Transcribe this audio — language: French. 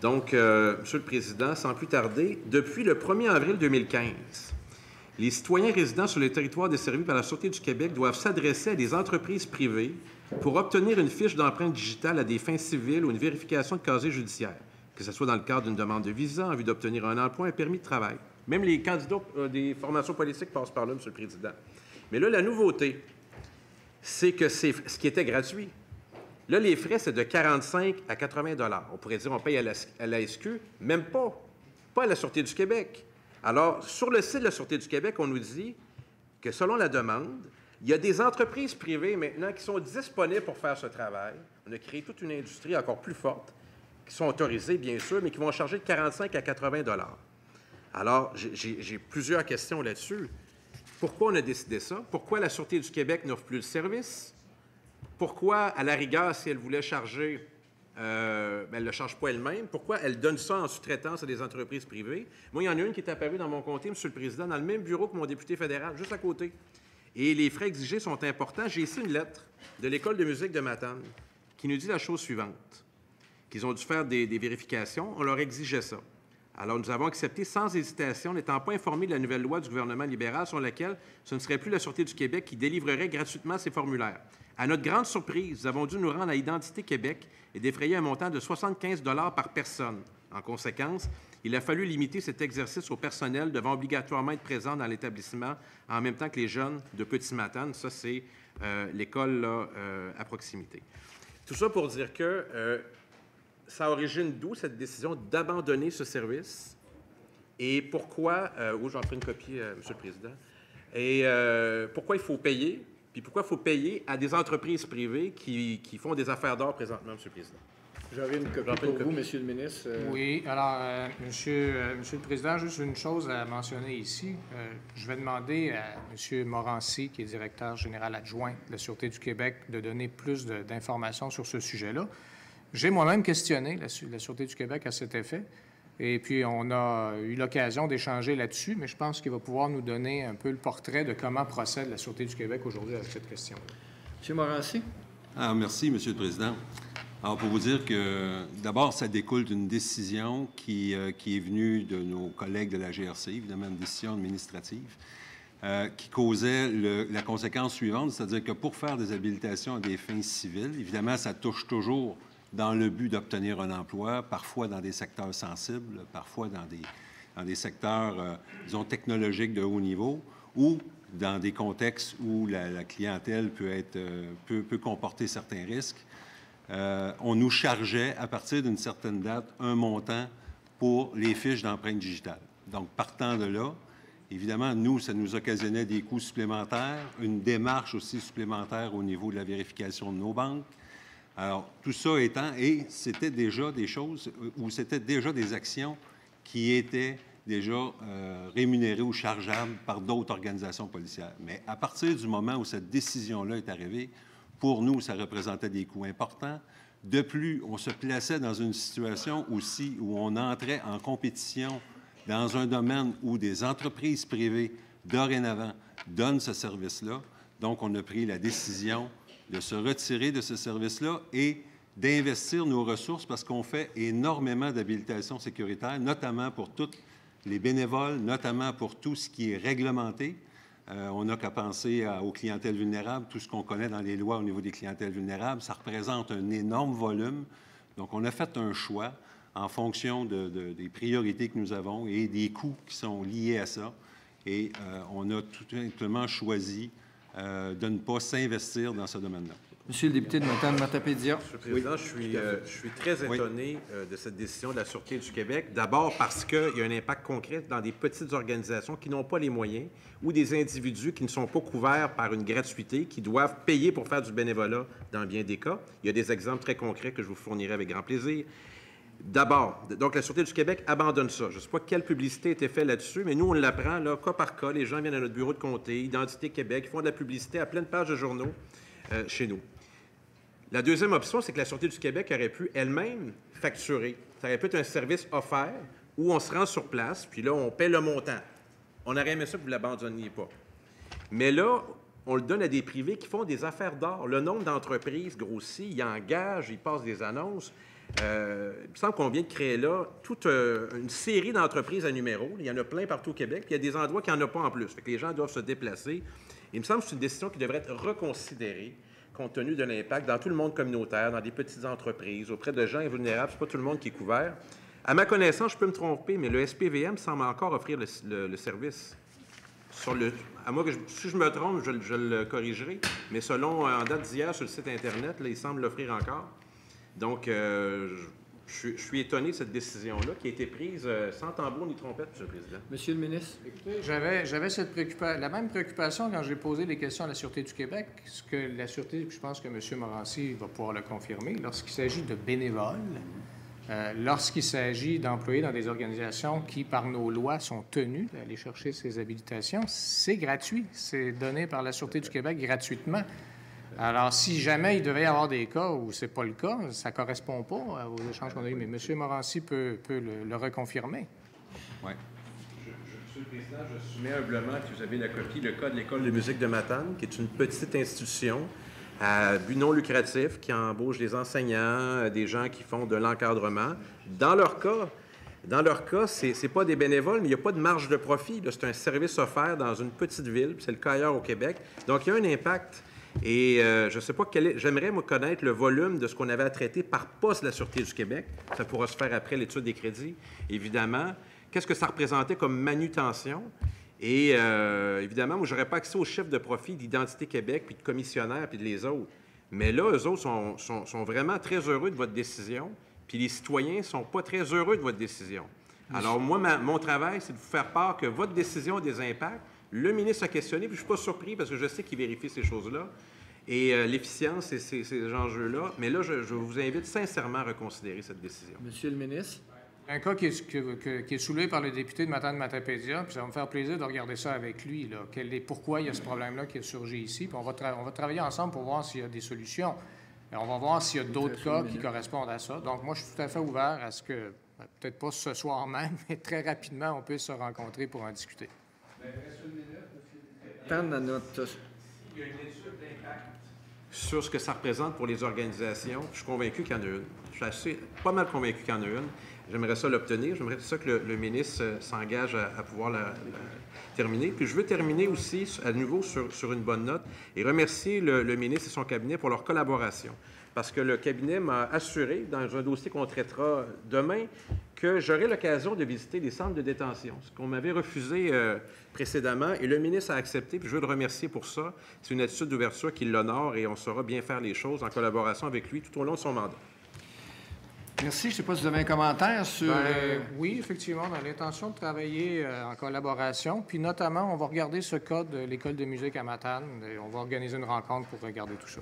Donc, Monsieur le Président, sans plus tarder, depuis le 1er avril 2015, les citoyens résidant sur le territoire desservi par la Sûreté du Québec doivent s'adresser à des entreprises privées pour obtenir une fiche d'empreinte digitale à des fins civiles ou une vérification de casier judiciaire, que ce soit dans le cadre d'une demande de visa en vue d'obtenir un emploi, un permis de travail. Même les candidats des formations politiques passent par là, Monsieur le Président. Mais là, la nouveauté, c'est que c'est ce qui était gratuit. Là, les frais, c'est de 45 à 80 $. On pourrait dire qu'on paye à la SQ, même pas à la Sûreté du Québec. Alors, sur le site de la Sûreté du Québec, on nous dit que selon la demande, il y a des entreprises privées maintenant qui sont disponibles pour faire ce travail. On a créé toute une industrie encore plus forte, qui sont autorisées, bien sûr, mais qui vont charger de 45 à 80 $. Alors, j'ai plusieurs questions là-dessus. Pourquoi on a décidé ça? Pourquoi la Sûreté du Québec n'offre plus le service? Pourquoi, à la rigueur, si elle voulait charger, elle ne le charge pas elle-même? Pourquoi elle donne ça en sous-traitance à des entreprises privées? Moi, il y en a une qui est apparue dans mon comté, Monsieur le Président, dans le même bureau que mon député fédéral, juste à côté. Et les frais exigés sont importants. J'ai ici une lettre de l'École de musique de Matane qui nous dit la chose suivante, qu'ils ont dû faire des vérifications. On leur exigeait ça. Alors, nous avons accepté sans hésitation, n'étant pas informés de la nouvelle loi du gouvernement libéral sur laquelle ce ne serait plus la Sûreté du Québec qui délivrerait gratuitement ces formulaires. À notre grande surprise, nous avons dû nous rendre à Identité Québec et défrayer un montant de 75 $ par personne. En conséquence, il a fallu limiter cet exercice au personnel devant obligatoirement être présent dans l'établissement en même temps que les jeunes de Petit-Matane. Ça, c'est l'école là, à proximité. Tout ça pour dire que ça origine d'où cette décision d'abandonner ce service et pourquoi, j'en prie une copie, Monsieur le Président, et pourquoi il faut payer, puis pourquoi il faut payer à des entreprises privées qui font des affaires d'or présentement, Monsieur le Président. J'aurais une copie pour vous, Monsieur le ministre. Oui, alors, Monsieur le Président, juste une chose à mentionner ici. Je vais demander à Monsieur Morancy, qui est directeur général adjoint de la Sûreté du Québec, de donner plus d'informations sur ce sujet-là. J'ai moi-même questionné la Sûreté du Québec à cet effet, et puis on a eu l'occasion d'échanger là-dessus, mais je pense qu'il va pouvoir nous donner un peu le portrait de comment procède la Sûreté du Québec aujourd'hui avec cette question. Monsieur Morancy. Merci, Monsieur le Président. Alors, pour vous dire que, d'abord, ça découle d'une décision qui est venue de nos collègues de la GRC, évidemment une décision administrative, qui causait la conséquence suivante, c'est-à-dire que pour faire des habilitations à des fins civiles, évidemment, ça touche toujours dans le but d'obtenir un emploi, parfois dans des secteurs sensibles, parfois dans des secteurs, disons, technologiques de haut niveau, ou dans des contextes où la clientèle peut comporter certains risques. On nous chargeait, à partir d'une certaine date, un montant pour les fiches d'empreinte digitale. Donc, partant de là, évidemment, nous, ça nous occasionnait des coûts supplémentaires, une démarche aussi supplémentaire au niveau de la vérification de nos banques. Alors, tout ça étant, et c'était déjà des choses, ou c'était déjà des actions qui étaient déjà rémunérées ou chargeables par d'autres organisations policières. Mais à partir du moment où cette décision-là est arrivée, pour nous, ça représentait des coûts importants. De plus, on se plaçait dans une situation aussi où on entrait en compétition dans un domaine où des entreprises privées, dorénavant, donnent ce service-là. Donc, on a pris la décision de se retirer de ce service-là et d'investir nos ressources parce qu'on fait énormément d'habilitation sécuritaire, notamment pour tous les bénévoles, notamment pour tout ce qui est réglementé. On n'a qu'à penser aux clientèles vulnérables, tout ce qu'on connaît dans les lois au niveau des clientèles vulnérables. Ça représente un énorme volume. Donc, on a fait un choix en fonction des priorités que nous avons et des coûts qui sont liés à ça. Et on a tout simplement choisi de ne pas s'investir dans ce domaine-là. Monsieur le député de Matane-Matapédia. Monsieur le Président, je suis très étonné de cette décision de la Sûreté du Québec. D'abord parce qu'il y a un impact concret dans des petites organisations qui n'ont pas les moyens ou des individus qui ne sont pas couverts par une gratuité, qui doivent payer pour faire du bénévolat dans bien des cas. Il y a des exemples très concrets que je vous fournirai avec grand plaisir. D'abord, donc la Sûreté du Québec abandonne ça. Je ne sais pas quelle publicité a été faite là-dessus, mais nous, on l'apprend là, cas par cas. Les gens viennent à notre bureau de comté, Identité Québec, ils font de la publicité à pleine page de journaux chez nous. La deuxième option, c'est que la Sûreté du Québec aurait pu elle-même facturer. Ça aurait pu être un service offert où on se rend sur place, puis là, on paie le montant. On aurait aimé ça que vous ne l'abandonniez pas. Mais là, on le donne à des privés qui font des affaires d'or. Le nombre d'entreprises grossit, ils engagent, ils passent des annonces. Il me semble qu'on vient de créer là toute une série d'entreprises à numéro. Il y en a plein partout au Québec, puis il y a des endroits qui n'en ont pas en plus. Fait que les gens doivent se déplacer. Il me semble que c'est une décision qui devrait être reconsidérée compte tenu de l'impact dans tout le monde communautaire, dans des petites entreprises, auprès de gens vulnérables. Ce n'est pas tout le monde qui est couvert. À ma connaissance, je peux me tromper, mais le SPVM semble encore offrir le service. À moi, si je me trompe, je le corrigerai, mais selon, en date d'hier, sur le site Internet, là, il semble l'offrir encore. Donc, je suis étonné de cette décision-là qui a été prise sans tambour ni trompette, M. le Président. Monsieur le ministre. Écoutez, j'avais la même préoccupation quand j'ai posé les questions à la Sûreté du Québec, ce que la Sûreté, je pense que M. Morancy va pouvoir le confirmer, lorsqu'il s'agit de bénévoles, lorsqu'il s'agit d'employés dans des organisations qui, par nos lois, sont tenues d'aller chercher ces habilitations, c'est gratuit. C'est donné par la Sûreté du Québec gratuitement. Alors, si jamais il devait y avoir des cas où c'est pas le cas, ça ne correspond pas aux échanges qu'on a eus, mais M. Morancy peut le reconfirmer. Oui. Monsieur le Président, je soumets humblement que vous avez la copie, le cas de l'École de musique de Matane, qui est une petite institution à but non lucratif qui embauche des enseignants, des gens qui font de l'encadrement. Dans leur cas, ce n'est pas des bénévoles, mais il n'y a pas de marge de profit. C'est un service offert dans une petite ville, c'est le cas ailleurs au Québec. Donc, il y a un impact. Et je ne sais pas j'aimerais, moi, connaître le volume de ce qu'on avait à traiter par poste de la Sûreté du Québec. Ça pourra se faire après l'étude des crédits, évidemment. Qu'est-ce que ça représentait comme manutention? Et évidemment, moi, je n'aurais pas accès aux chiffres de profit d'Identité Québec, puis de commissionnaires, puis de les autres. Mais là, eux autres sont vraiment très heureux de votre décision, puis les citoyens ne sont pas très heureux de votre décision. Alors, moi, mon travail, c'est de vous faire part que votre décision a des impacts. Le ministre a questionné, puis je ne suis pas surpris parce que je sais qu'il vérifie ces choses-là. Et l'efficience et ces enjeux-là. Mais là, je vous invite sincèrement à reconsidérer cette décision. Monsieur le ministre. Un cas qui est soulevé par le député de Matane-Matapédia, puis ça va me faire plaisir de regarder ça avec lui, là. Pourquoi il y a ce problème-là qui a surgi ici, puis on va travailler ensemble pour voir s'il y a des solutions. Et on va voir s'il y a d'autres cas qui correspondent à ça. Donc, moi, je suis tout à fait ouvert à ce que, peut-être pas ce soir même, mais très rapidement, on puisse se rencontrer pour en discuter. Tendre à notre... Il y a une étude d'impact sur ce que ça représente pour les organisations. Je suis convaincu qu'il y en a une. Je suis pas mal convaincu qu'il y en a une. J'aimerais ça l'obtenir. J'aimerais ça que le ministre s'engage à pouvoir la terminer. Puis je veux terminer aussi à nouveau sur une bonne note et remercier le ministre et son cabinet pour leur collaboration. Parce que le cabinet m'a assuré, dans un dossier qu'on traitera demain, que j'aurai l'occasion de visiter les centres de détention, ce qu'on m'avait refusé précédemment, et le ministre a accepté, puis je veux le remercier pour ça. C'est une attitude d'ouverture qui l'honore, et on saura bien faire les choses en collaboration avec lui tout au long de son mandat. Merci. Je ne sais pas si vous avez un commentaire sur... Oui, effectivement, on a l'intention de travailler en collaboration, puis notamment, on va regarder ce cas de l'École de musique à Matane, et on va organiser une rencontre pour regarder tout ça.